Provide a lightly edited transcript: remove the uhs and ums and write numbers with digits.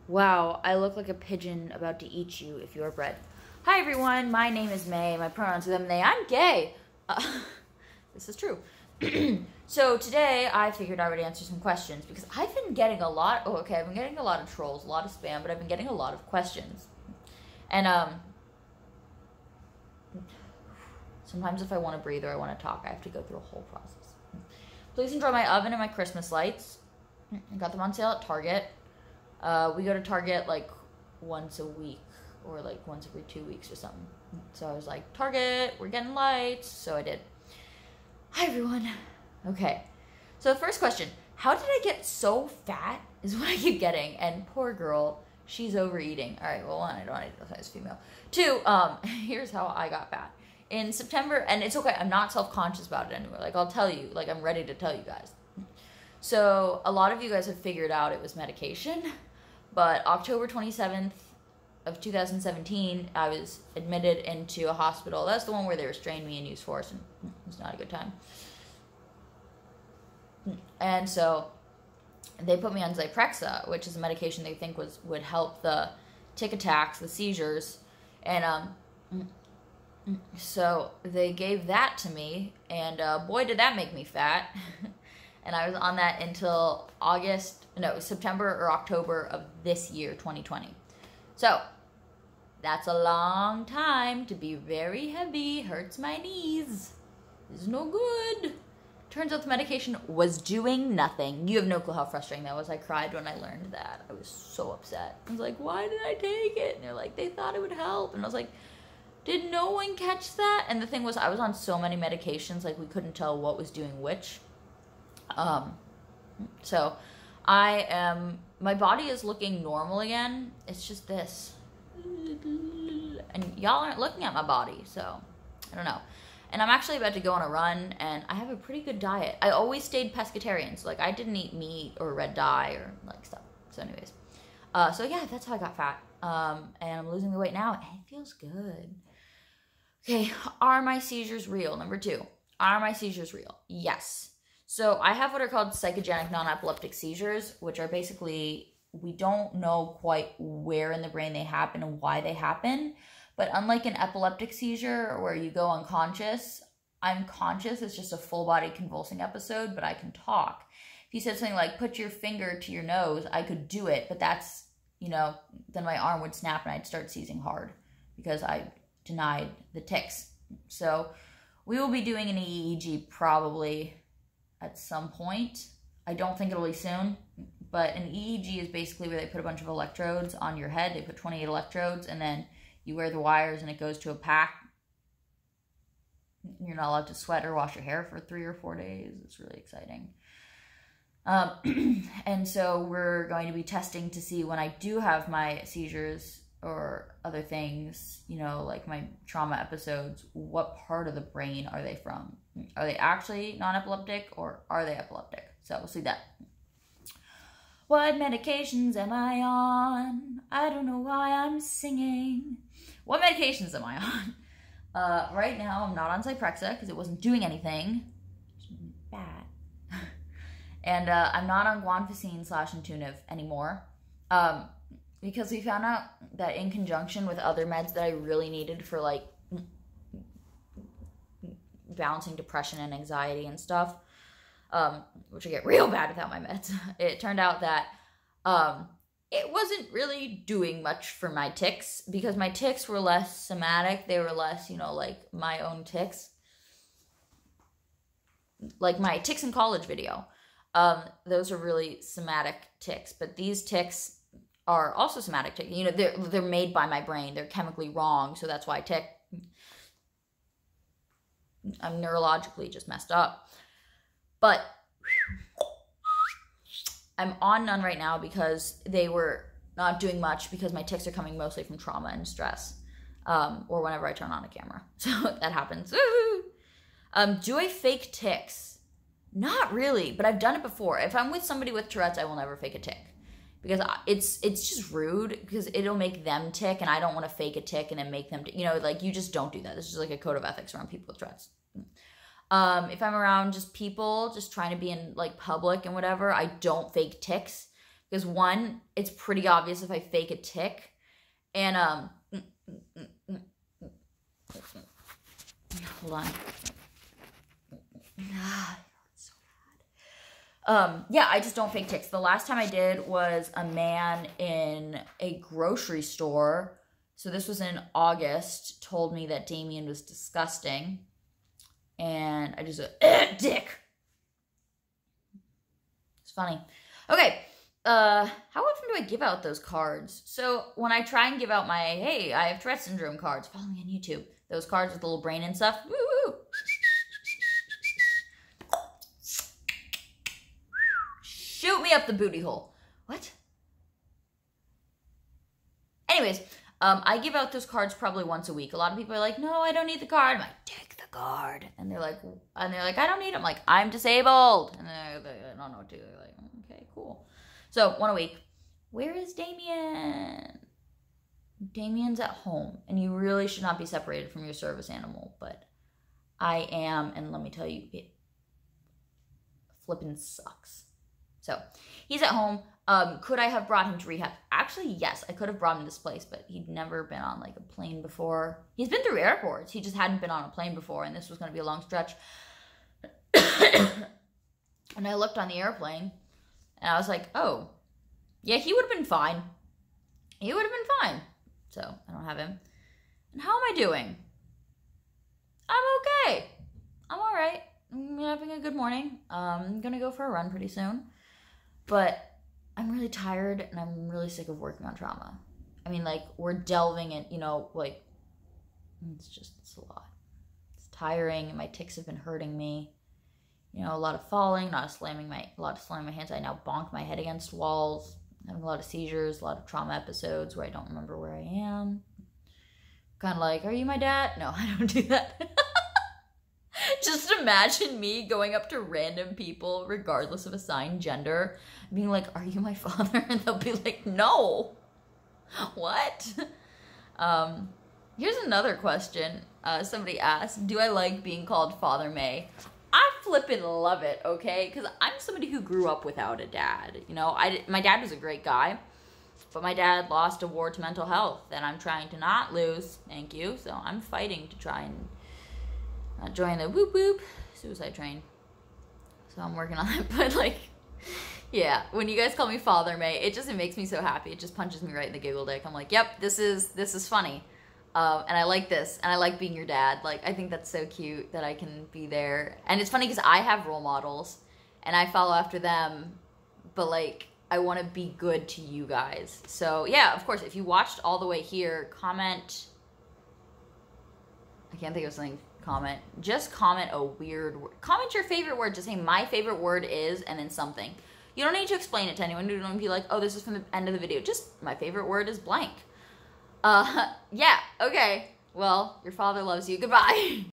Wow, I look like a pigeon about to eat you if you are bred. Hi everyone, my name is May. My pronouns are them, they. I'm gay. This is true. So today I figured I would answer some questions because I've been getting a lot. I've been getting a lot of trolls, a lot of spam, but I've been getting a lot of questions. And sometimes if I want to breathe or I want to talk, I have to go through a whole process. Please enjoy my oven and my Christmas lights. I got them on sale at Target. We go to Target like once a week or like once every 2 weeks or something. So I was like, Target, we're getting lights. So I did. Hi, everyone. Okay. So the first question, how did I get so fat is what I keep getting. And poor girl, she's overeating. All right, well, one, I don't identify as female. Two, here's how I got fat. In September, and it's okay, I'm not self-conscious about it anymore. Like, I'll tell you, like, I'm ready to tell you guys. So a lot of you guys have figured out it was medication. But October 27th of 2017, I was admitted into a hospital. That's the one where they restrained me and used force, and it was not a good time. And so they put me on Zyprexa, which is a medication they think would help the tic attacks, the seizures. And so they gave that to me, and boy, did that make me fat. And I was on that until September or October of this year, 2020. So that's a long time to be very heavy. Hurts my knees. Is no good. Turns out the medication was doing nothing. You have no clue how frustrating that was. I cried when I learned that. I was so upset. I was like, why did I take it? And they're like, they thought it would help. And I was like, did no one catch that? And the thing was, I was on so many medications, like we couldn't tell what was doing which. So my body is looking normal again. It's just this. And y'all aren't looking at my body, so I don't know. And I'm actually about to go on a run, and I have a pretty good diet. I always stayed pescatarian, so like I didn't eat meat or red dye or like stuff. So anyways, so yeah, that's how I got fat. And I'm losing the weight now, and it feels good. Okay, are my seizures real? Number 2, are my seizures real? Yes. So I have what are called psychogenic non-epileptic seizures, which are basically, we don't know quite where in the brain they happen and why they happen. But unlike an epileptic seizure where you go unconscious, I'm conscious. It's just a full body convulsing episode, but I can talk. If you said something like, put your finger to your nose, I could do it. But that's, then my arm would snap and I'd start seizing hard because I denied the tics. So we will be doing an EEG probably at some point. I don't think it'll be soon, but an EEG is basically where they put a bunch of electrodes on your head. They put 28 electrodes, and then you wear the wires and it goes to a pack. You're not allowed to sweat or wash your hair for 3 or 4 days. It's really exciting. And so we're going to be testing to see when I do have my seizures or other things, like my trauma episodes, what part of the brain are they from? Are they actually non-epileptic or are they epileptic? So we'll see that. What medications am I on? I don't know why I'm singing. What medications am I on? Right now, I'm not on Zyprexa because it wasn't doing anything. It's bad. And I'm not on guanfacine/Intuniv anymore. Because we found out that in conjunction with other meds that I really needed for like balancing depression and anxiety and stuff, which I get real bad without my meds, it turned out that it wasn't really doing much for my tics because my tics were less somatic. They were less, like my own tics. Like my tics in college video. Those are really somatic tics, but these tics are also somatic tics. They're made by my brain. They're chemically wrong, so that's why I tic. I'm neurologically just messed up. But I'm on none right now because they were not doing much because my tics are coming mostly from trauma and stress, or whenever I turn on a camera. So that happens. Do I fake tics? Not really, but I've done it before. If I'm with somebody with Tourette's, I will never fake a tic. Because it's just rude because it'll make them tick and I don't want to fake a tick and then make them, you just don't do that. This is like a code of ethics around people with Tourette's. If I'm around just people just trying to be in like public and whatever, I don't fake tics Because one, it's pretty obvious if I fake a tick. And, hold on. It's so bad. Yeah, I just don't fake ticks. The last time I did was a man in a grocery store. So this was in August, told me that Damian was disgusting. And I just said, dick. It's funny. Okay. How often do I give out those cards? So when I try and give out my, hey, I have Tourette syndrome cards, follow me on YouTube. Those cards with the little brain and stuff. Woo! Shoot me up the booty hole. What? Anyways, I give out those cards probably once a week. A lot of people are like, no, I don't need the card. I'm like, take the card. And they're like, I don't need them. I'm like, I'm disabled. And they don't know what to do. They're like, okay, cool. So, one a week. Where is Damian? Damian's at home. And you really should not be separated from your service animal. But I am. And let me tell you, it flippin' sucks. So, he's at home. Could I have brought him to rehab? Actually, yes. I could have brought him to this place. But he'd never been on, like, a plane before. He's been through airports. He just hadn't been on a plane before. And this was going to be a long stretch. And I looked on the airplane. And I was like, oh, yeah, he would have been fine. He would have been fine. So, I don't have him. And how am I doing? I'm okay. I'm all right. I'm having a good morning. I'm going to go for a run pretty soon. But I'm really tired and I'm really sick of working on trauma. I mean, like, we're delving in, you know, like, it's a lot. It's tiring and my tics have been hurting me. You know, a lot of falling, a lot of slamming my hands. I now bonk my head against walls. Having a lot of seizures, a lot of trauma episodes where I don't remember where I am. Kind of like, are you my dad? No, I don't do that. Just imagine me going up to random people, regardless of assigned gender, being like, are you my father? And they'll be like, no. What? Here's another question. Somebody asked, do I like being called Father May? I flippin' love it, okay? Because I'm somebody who grew up without a dad. You know, my dad was a great guy, but my dad lost a war to mental health, and I'm trying to not lose, thank you. So I'm fighting to try and not join the whoop whoop suicide train. So I'm working on that, but like, yeah, when you guys call me Father May, it makes me so happy. It just punches me right in the giggle dick. I'm like, yep, this is funny. And I like this, and I like being your dad. Like, I think that's so cute that I can be there. And it's funny because I have role models, and I follow after them, but, like, I want to be good to you guys. So, yeah, of course, if you watched all the way here, comment. I can't think of something. Comment. Just comment a weird word. Comment your favorite word. Just say, my favorite word is, and then something. You don't need to explain it to anyone. You don't be like, oh, this is from the end of the video. Just, my favorite word is blank. Yeah, okay. Well, your father loves you. Goodbye.